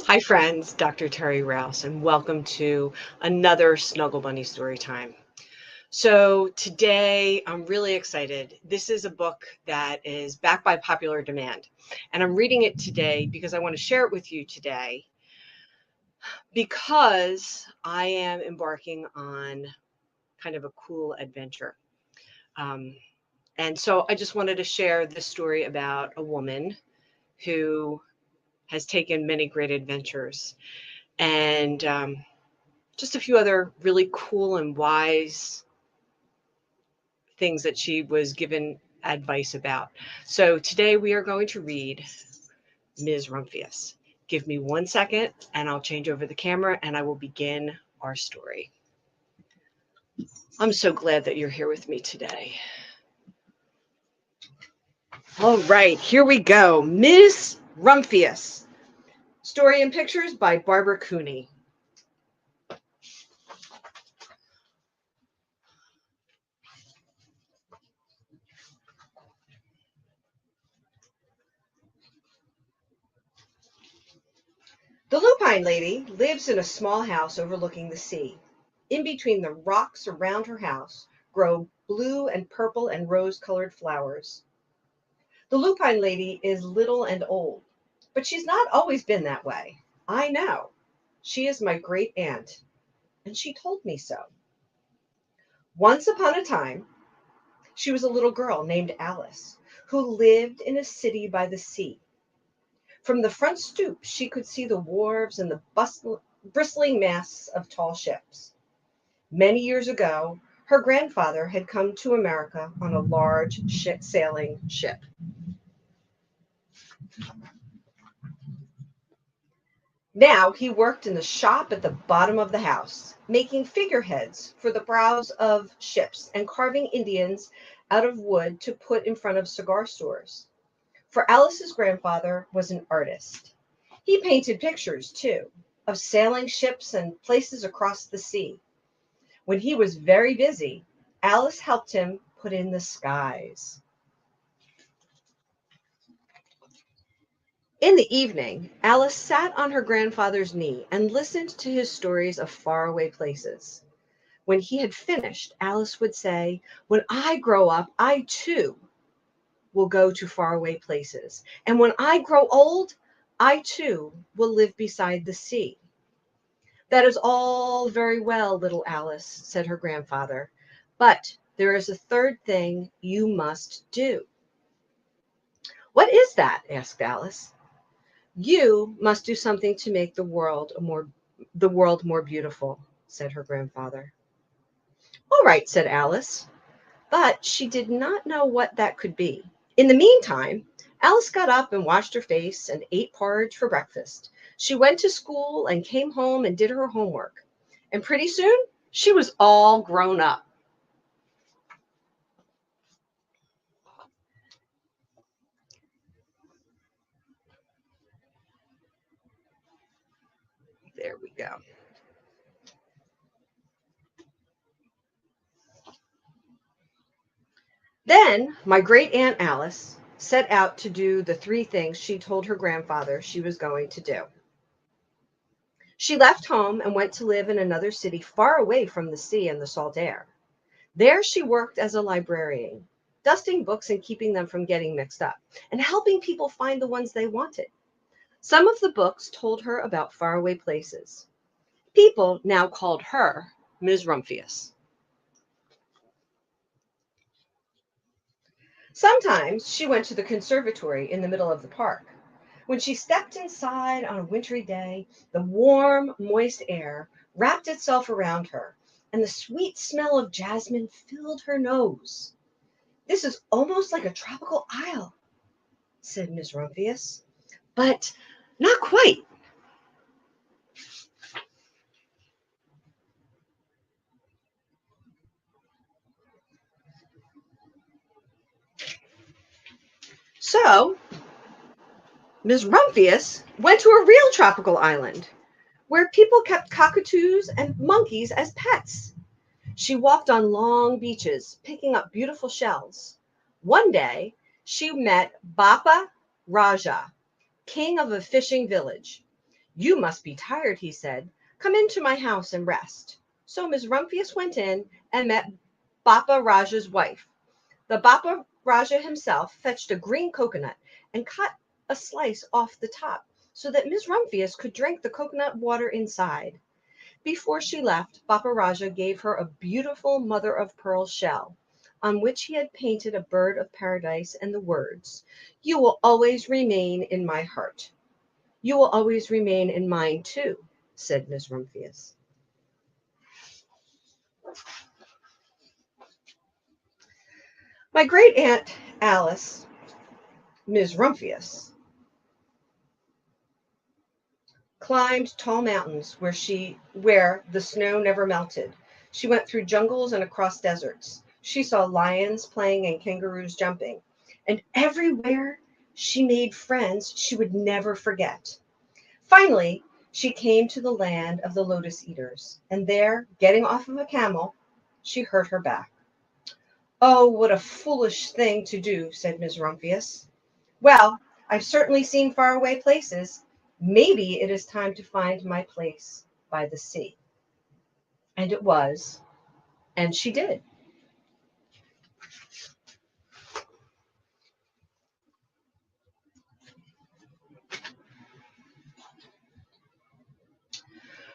Hi, friends. Dr. Terry Rouse, and welcome to another Snuggle Bunny story time. So, today I'm really excited. This is a book that is backed by popular demand, and I'm reading it today because I want to share it with you today because I am embarking on kind of a cool adventure. Um, and so, I just wanted to share this story about a woman who has taken many great adventures. And just a few other really cool and wise things that she was given advice about. So today we are going to read Ms. Rumphius. Give me 1 second and I'll change over the camera and I will begin our story. I'm so glad that you're here with me today. All right, here we go. Ms. Rumphius. Story and pictures by Barbara Cooney. The Lupine lady lives in a small house overlooking the sea. In between the rocks around her house grow blue and purple and rose-colored flowers. The Lupine lady is little and old, but she's not always been that way. I know. She is my great aunt, and she told me so. Once upon a time, she was a little girl named Alice who lived in a city by the sea. From the front stoop, she could see the wharves and the bristling masts of tall ships. Many years ago, her grandfather had come to America on a large sailing ship. Now he worked in the shop at the bottom of the house, making figureheads for the prows of ships and carving Indians out of wood to put in front of cigar stores. For Alice's grandfather was an artist. He painted pictures, too, of sailing ships and places across the sea. When he was very busy, Alice helped him put in the skies. In the evening, Alice sat on her grandfather's knee and listened to his stories of faraway places. When he had finished, Alice would say, "When I grow up, I too will go to faraway places. And when I grow old, I too will live beside the sea." "That is all very well, little Alice," said her grandfather, "but there is a third thing you must do." "What is that?" asked Alice. "You must do something to make the world more beautiful," said her grandfather. "All right," said Alice, but she did not know what that could be. In the meantime, Alice got up and washed her face and ate porridge for breakfast. She went to school and came home and did her homework. And pretty soon, she was all grown up. There we go. Then my great aunt Alice set out to do the three things she told her grandfather she was going to do. She left home and went to live in another city far away from the sea and the salt air. There she worked as a librarian, dusting books and keeping them from getting mixed up, and helping people find the ones they wanted. Some of the books told her about faraway places. People now called her Ms. Rumphius. Sometimes she went to the conservatory in the middle of the park. When she stepped inside on a wintry day, the warm, moist air wrapped itself around her, and the sweet smell of jasmine filled her nose. "This is almost like a tropical isle," said Miss Rumphius, "but not quite." So Miss Rumphius went to a real tropical island where people kept cockatoos and monkeys as pets. She walked on long beaches, picking up beautiful shells. One day, she met Bapa Raja, king of a fishing village. "You must be tired," he said. "Come into my house and rest." So Miss Rumphius went in and met Bappa Raja's wife. The Bappa Raja himself fetched a green coconut and cut a slice off the top so that Miss Rumphius could drink the coconut water inside. Before she left, Bappa Raja gave her a beautiful mother of pearl shell, on which he had painted a bird of paradise and the words, "You will always remain in my heart." "You will always remain in mine too," said Miss Rumphius. My great aunt Alice, Miss Rumphius, climbed tall mountains where the snow never melted. She went through jungles and across deserts. She saw lions playing and kangaroos jumping. And everywhere she made friends she would never forget. Finally, she came to the land of the lotus eaters, and there, getting off of a camel, she hurt her back. "Oh, what a foolish thing to do," said Miss Rumphius. "Well, I've certainly seen faraway places. Maybe it is time to find my place by the sea." And it was, and she did.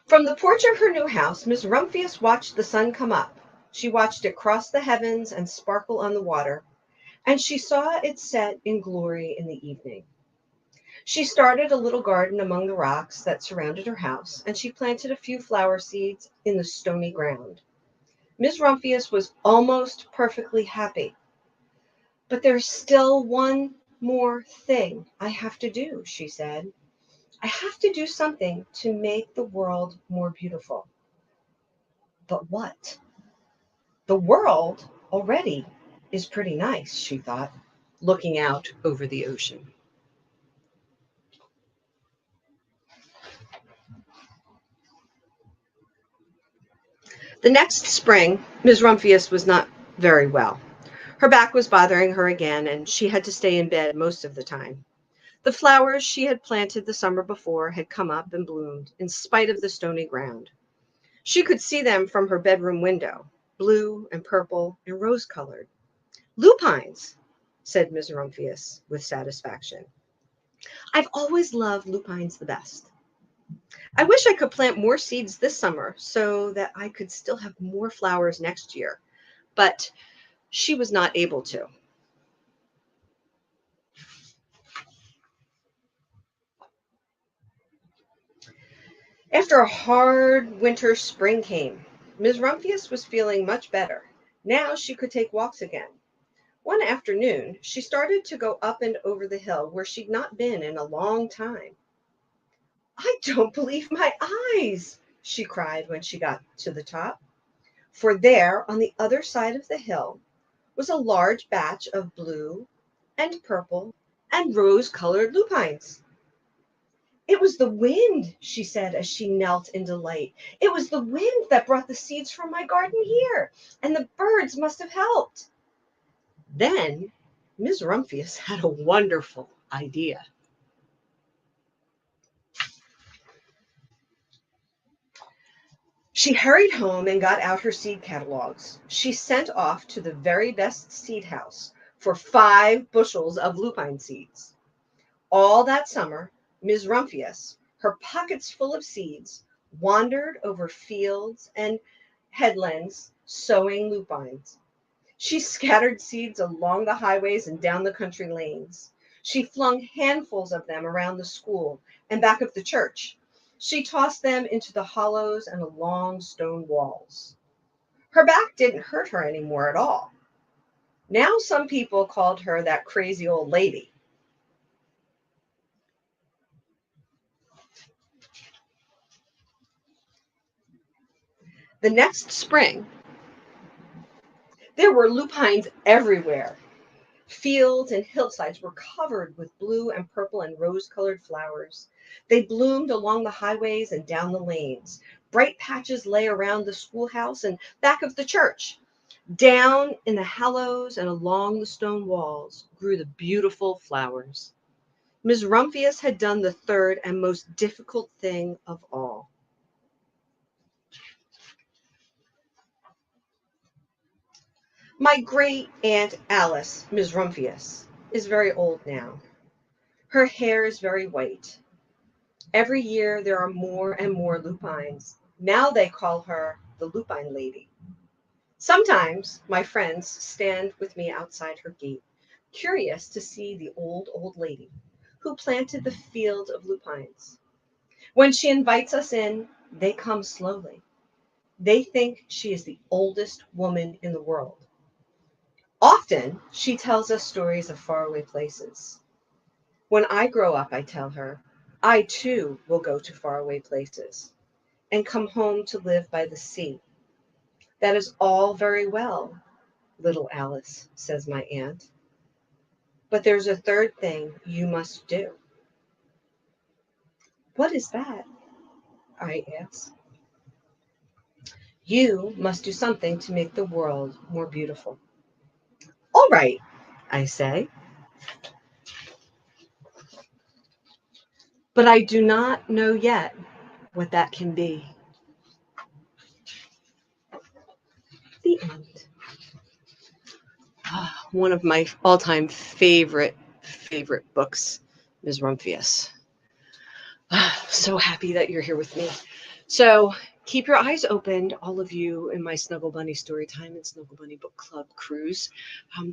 From the porch of her new house, Miss Rumphius watched the sun come up. She watched it cross the heavens and sparkle on the water, and she saw it set in glory in the evening. She started a little garden among the rocks that surrounded her house, and she planted a few flower seeds in the stony ground. Miss Rumphius was almost perfectly happy. "But there's still one more thing I have to do," she said. "I have to do something to make the world more beautiful." But what? The world already is pretty nice, she thought, looking out over the ocean. The next spring, Miss Rumphius was not very well. Her back was bothering her again, and she had to stay in bed most of the time. The flowers she had planted the summer before had come up and bloomed in spite of the stony ground. She could see them from her bedroom window, blue and purple and rose-colored. "Lupines," said Miss Rumphius with satisfaction. "I've always loved lupines the best. I wish I could plant more seeds this summer so that I could still have more flowers next year." But she was not able to. After a hard winter, spring came. Miss Rumphius was feeling much better. Now she could take walks again. One afternoon, she started to go up and over the hill where she'd not been in a long time. "I don't believe my eyes," she cried when she got to the top. For there, on the other side of the hill, was a large batch of blue and purple and rose-colored lupines. "It was the wind," she said as she knelt in delight. "It was the wind that brought the seeds from my garden here, and the birds must have helped." Then Miss Rumphius had a wonderful idea. She hurried home and got out her seed catalogs. She sent off to the very best seed house for 5 bushels of lupine seeds. All that summer, Miss Rumphius, her pockets full of seeds, wandered over fields and headlands sowing lupines. She scattered seeds along the highways and down the country lanes. She flung handfuls of them around the school and back of the church. She tossed them into the hollows and along stone walls. Her back didn't hurt her anymore at all. Now some people called her that crazy old lady. The next spring, there were lupines everywhere. Fields and hillsides were covered with blue and purple and rose-colored flowers. They bloomed along the highways and down the lanes. Bright patches lay around the schoolhouse and back of the church. Down in the hollows and along the stone walls grew the beautiful flowers. Ms. Rumphius had done the third and most difficult thing of all. My great Aunt Alice, Ms. Rumphius, is very old now. Her hair is very white. Every year there are more and more lupines. Now they call her the Lupine Lady. Sometimes my friends stand with me outside her gate, curious to see the old lady who planted the field of lupines. When she invites us in, they come slowly. They think she is the oldest woman in the world. Often, she tells us stories of faraway places. When I grow up, I tell her, I too will go to faraway places and come home to live by the sea. That is all very well, little Alice, says my aunt. But there's a third thing you must do. What is that? I ask. You must do something to make the world more beautiful. All right, I say. But I do not know yet what that can be. The end. One of my all-time favorite books, Ms. Rumphius. So happy that you're here with me. So keep your eyes open, all of you in my Snuggle Bunny Storytime and Snuggle Bunny Book Club cruise.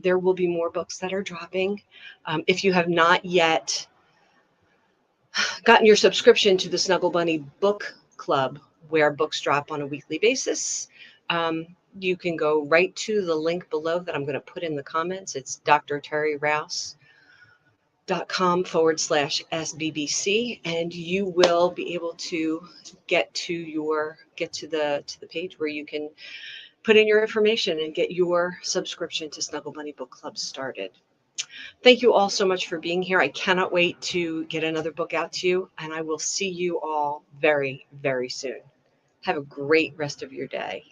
There will be more books that are dropping. If you have not yet gotten your subscription to the Snuggle Bunny Book Club, where books drop on a weekly basis, you can go right to the link below that I'm going to put in the comments. It's drterryrouse.com/SBBC, and you will be able to get to the page where you can put in your information and get your subscription to Snuggle Bunny Book Club started. Thank you all so much for being here. I cannot wait to get another book out to you, and I will see you all very, very soon. Have a great rest of your day.